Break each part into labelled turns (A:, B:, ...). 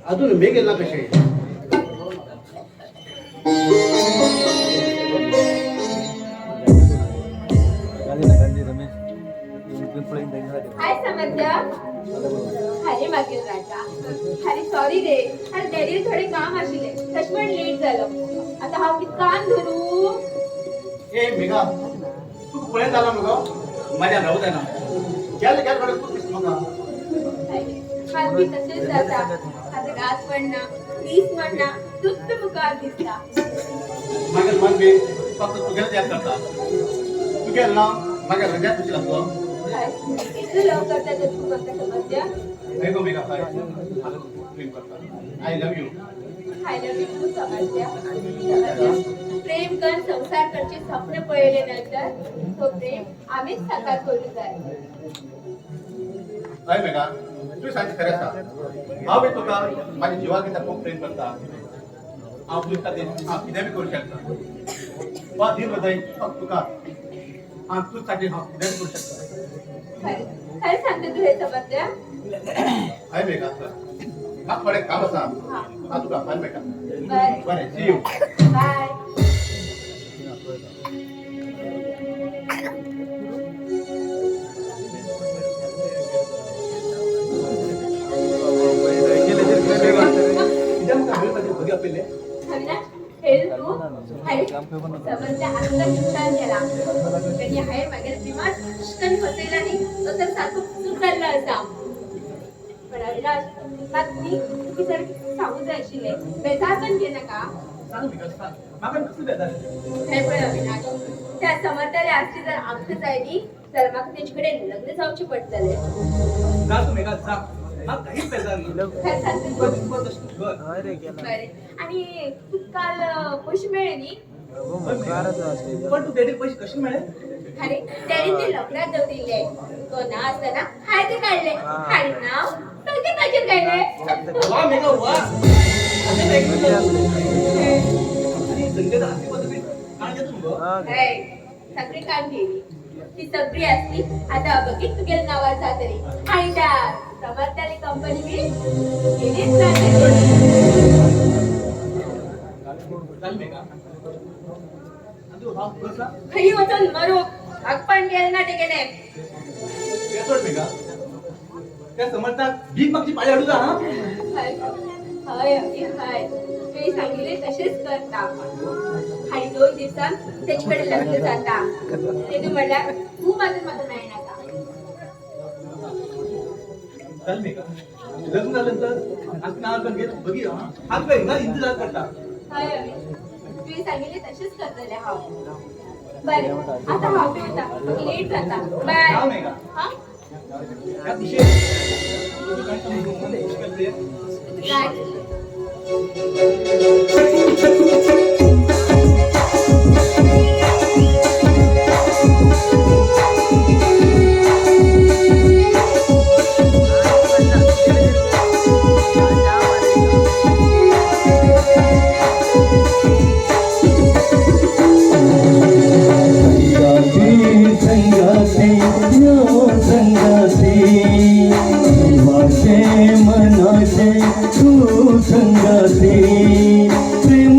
A: अजून मी गेला कसे
B: हाय समध्या. अरे मागील राजा. अरे सॉरी रे. अरे डॅडी थोडे काम आशिले तशमण लेट झालं. आता हा किती काम धरू.
A: ए मेघा तू पुढे झाला मग माझ्या राहू दे ना गेल गेल कडे तू किस मग
B: हात मी तसेच जाता. आता रात पडना तीस म्हणना तुझ मुखार दिसता.
A: माझे मन बी फक्त तुझ्याच याद करता तू गेल ना माझ्या हृदयात तुझी लागतो
B: इतकं लवकर त्याचं तू करता समध्या.
A: नाही गो मेघा काय प्रेम करता I love you.
B: I love you too समध्या. प्रेम कर संसार करचे स्वप्न पळले नंतर तो प्रेम आम्हीच साकार करू जाय.
A: अय मेघा तू सांग खरं सांग हांव बी तुका माझ्या जिवाक खूप प्रेम करता. हांव तुझे खातीर हांव कितें बी करूं शकता. वा धीर हृदय फक्त तुका हांव तुझ साठी हांव कितें बी करूं शकता.
B: खरं सांगते तू हे समध्या.
A: अय मेघा म्हाका थोडें काम आसा हांव तुका फाल्यां मेळटा.
B: बाय
A: बरें सी यू.
B: बाय. हविना हेल तू हाय समध्या आता विचार केला त्यांनी हाय मागेल विमान कधी फसेला नाही तो तर सारखं चुकला असा. पण अविनाश मग मी की जर सांगू जायशिले बेजार पण घे नका. हे पण अविनाश त्या समर्थाले असते जर आमचं जायली तर मग त्यांच्याकडे लग्न जाऊचे पडतले. काय सांगते तू? बरे आणि तू काल पैसे मिळले नी.
A: पण तू डेडी पैसे कशी मिळेल.
B: अरे डॅडीने लग्नात जाऊ दिले तो ना असताना हाय ते काढले आणि नाव सगळे कसे काढले.
A: वा मेघा वा
B: सगळी काम केली ती सगळी असती. आता बघित तुझ्या नावाचा तरी आणि त्या समर्थाने कंपनी मी गेलीच खरी वचन मरू हक पण गेल ना ते गेले.
A: त्या समर्थात भीक मागची पाळी अडू जा.
B: हाय हाय तुम्ही सांगितले तसेच करता. आणि 2 दिवसांत त्याच्याकडे लग्न जाता. ते तू म्हणला तू माझं नाही नका.
A: चल मेघा लग्न झाल्यानंतर आज नाव घेत बघी हात काय ना इंतजार करता.
B: हाय तुम्ही सांगितले तसेच करतले हा. बरे आता हा होता लेट जाता. बाय
A: मेघा
B: हा
A: या दिशे
B: काय
C: मनाचे तू संगाती प्रेम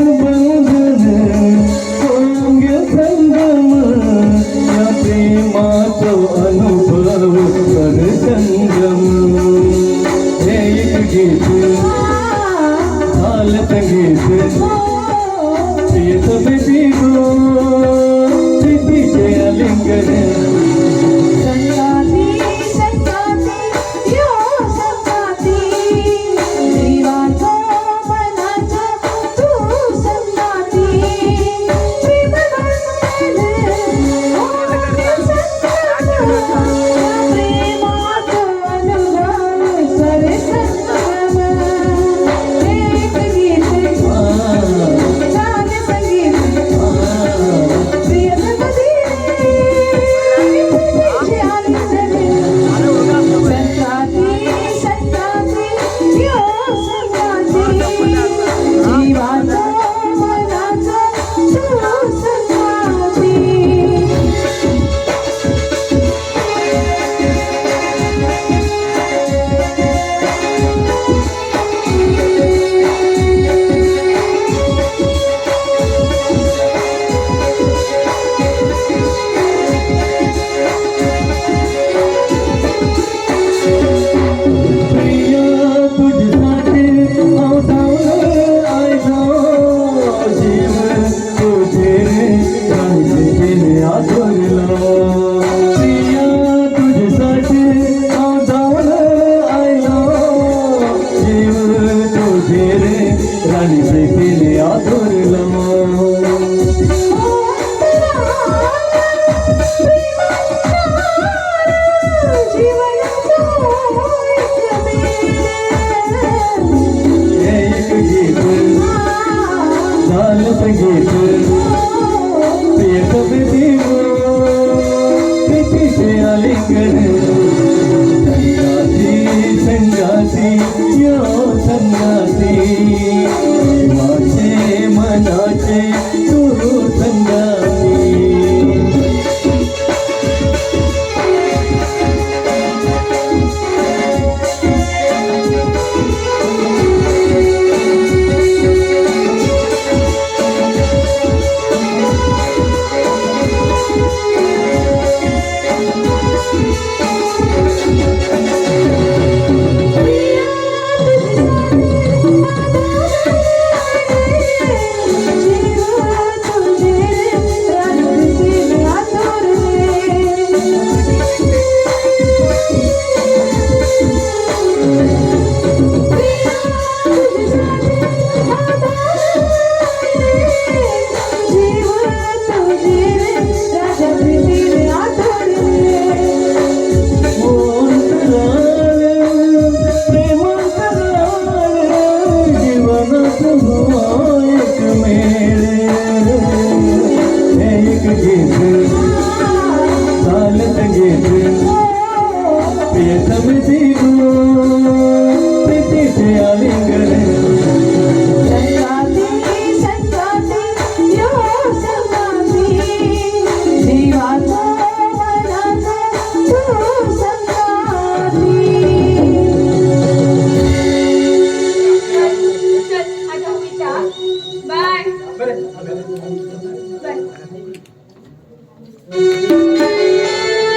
C: तुझे